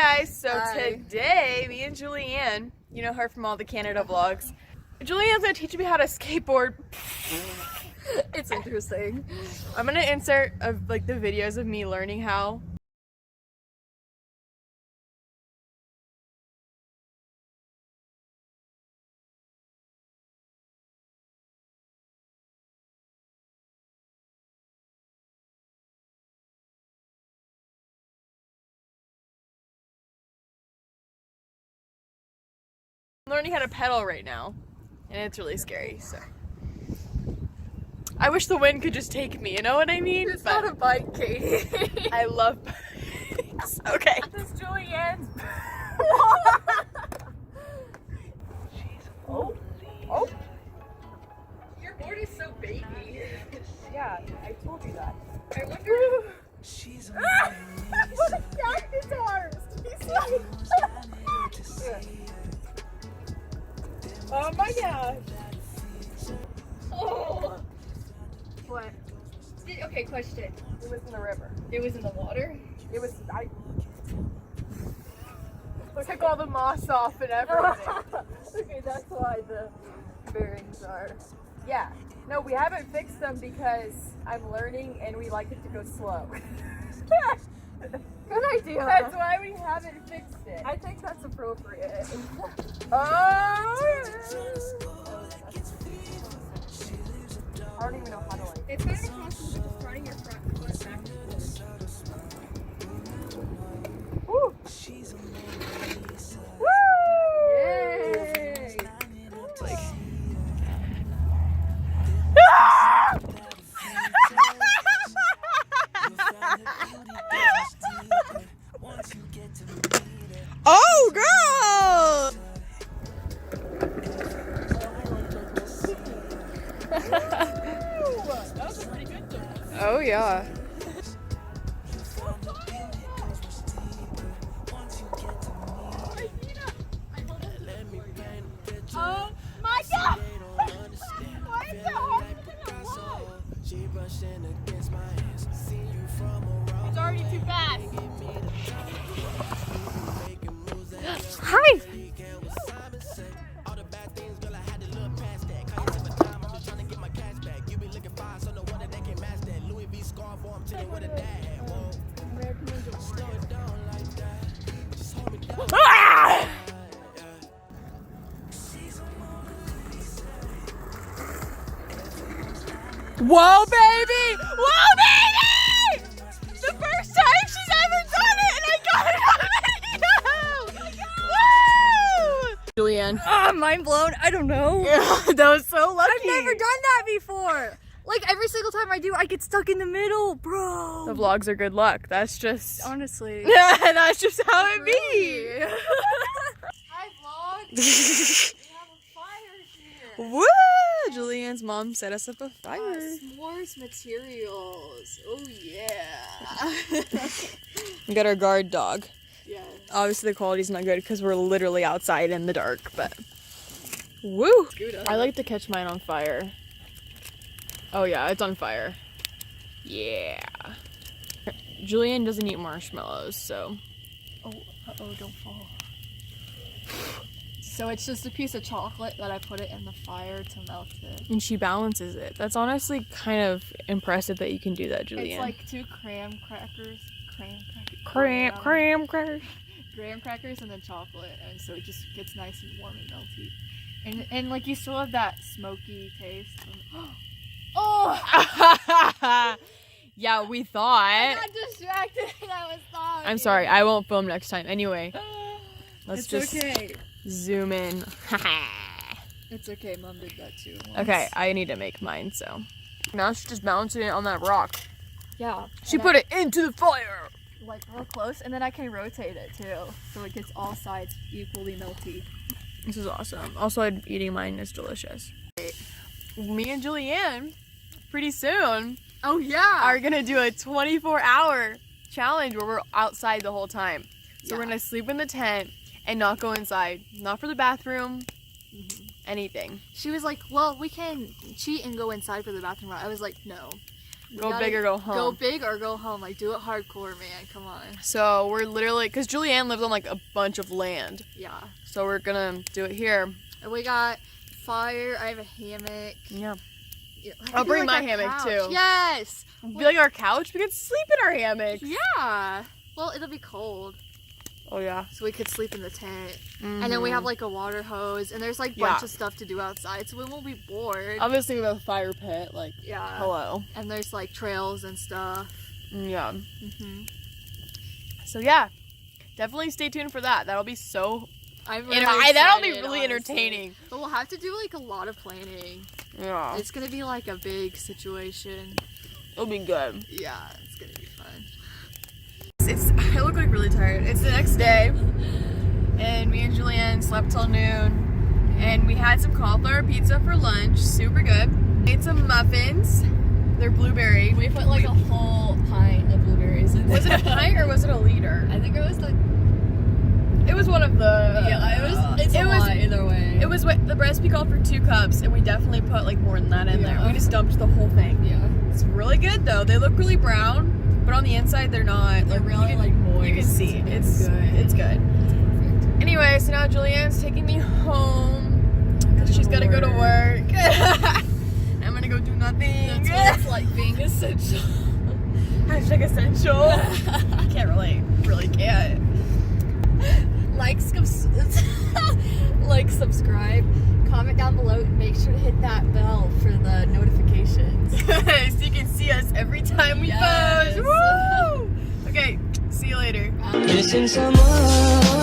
guys, so Hi. today me and Juliann, you know her from all the Canada vlogs, Juliann's gonna teach me how to skateboard. It's interesting. I'm gonna insert like the videos of me learning how. I'm learning how to pedal right now, and it's really scary, so. I wish the wind could just take me, you know what I mean? It's not a bike, Katie. I love bikes. Okay. This is Juliann's. Oh. Oh. Your board is so baby. Yeah, I told you that. I wonder. She's what a cactus arms. He's like. Oh my gosh. Oh. What? Okay, question. It was in the river. It was in the water? It was, took all the moss off and everything. Okay, that's why the bearings are. Yeah. No, we haven't fixed them because I'm learning and we like it to go slow. Good idea. That's why we haven't fixed it. I think that's appropriate. Oh, I don't even know how to like. It's kind of impossible to just running your front foot back and forth. Woo! Yay! Like. Oh, girl! Oh, yeah. Oh my god! Why is it hard to walk? It's already too fast. Hi! Ah! Whoa, baby! Whoa, baby! The first time she's ever done it, and I got it on video! Woo! Juliann. Mind blown. I don't know. Yeah, that was so lucky. I've never done that before. Like every single time I do, I get stuck in the middle, bro. The vlogs are good luck. That's just. Honestly. Yeah, that's just how it be. Hi, vlog. We have a fire here. Woo! Juliann's mom set us up a fire. S'mores materials. Oh yeah. We got our guard dog. Yeah. Obviously the quality's not good because we're literally outside in the dark, but woo! I like to catch mine on fire. Oh yeah, it's on fire. Yeah. Juliann doesn't eat marshmallows, so. Oh, uh-oh, don't fall. So it's just a piece of chocolate that I put it in the fire to melt it. And she balances it. That's honestly kind of impressive that you can do that, Juliann. It's like 2 graham crackers. Graham crackers. Graham crackers and then chocolate, and so it just gets nice and warm and melty. And like you still have that smoky taste. Oh! Yeah, we thought. I got distracted and I was thought. I'm sorry, I won't film next time. Anyway, let's It's just okay. zoom in. It's okay, Mom did that too. Once. Okay, I need to make mine, so. Now she's just balancing it on that rock. Yeah. She put it into the fire! Like real close, and then I can rotate it too, so it gets all sides equally melty. This is awesome. Also, eating mine is delicious. Me and Juliann, pretty soon, Oh yeah! are gonna do a 24-hour challenge where we're outside the whole time. So we're gonna sleep in the tent and not go inside. Not for the bathroom, anything. She was like, well, we can cheat and go inside for the bathroom. I was like, no. Go big or go home. Go big or go home. Like, do it hardcore, man. Come on. So we're literally, because Juliann lives on like a bunch of land. Yeah. So we're gonna do it here. And we got fire. I have a hammock. Yeah. Yeah, I'll bring my our hammock couch. too. Yes. Be like our couch. We could sleep in our hammock. Yeah. Well, it'll be cold. Oh yeah. So we could sleep in the tent. Mm-hmm. And then we have like a water hose. And there's like a bunch of stuff to do outside. So we won't be bored. Obviously we have a fire pit. Like, yeah. hello. And there's like trails and stuff. Yeah. Mm-hmm. So yeah, definitely stay tuned for that. That'll be so. I'm really that'll be excited, really honestly. entertaining. But we'll have to do like a lot of planning. Yeah. It's gonna be like a big situation. It'll be good. Yeah, it's gonna be fun. I look like really tired. It's the next day, and me and Juliann slept till noon, and we had some cauliflower pizza for lunch. Super good. Made some muffins. They're blueberry. We put like a whole pint of blueberries in there. Was it a pint or was it a liter? I think it was the. It was one of the. Yeah, it was. It's a lot either way. It was what the recipe called for 2 cups, and we definitely put like more than that in there. We just dumped the whole thing. Yeah. It's really good though. They look really brown, but on the inside they're not. They're really like moist. You can see it's good. It's good. Perfect. Anyway, so now Juliann's taking me home because she's gotta go to work. I'm gonna go do nothing. That's what it's like being essential. Hashtag essential. Can't really can't. Like, subscribe, comment down below, and make sure to hit that bell for the notifications. So you can see us every time we Yes. post. Woo! Okay, see you later. Missing someone.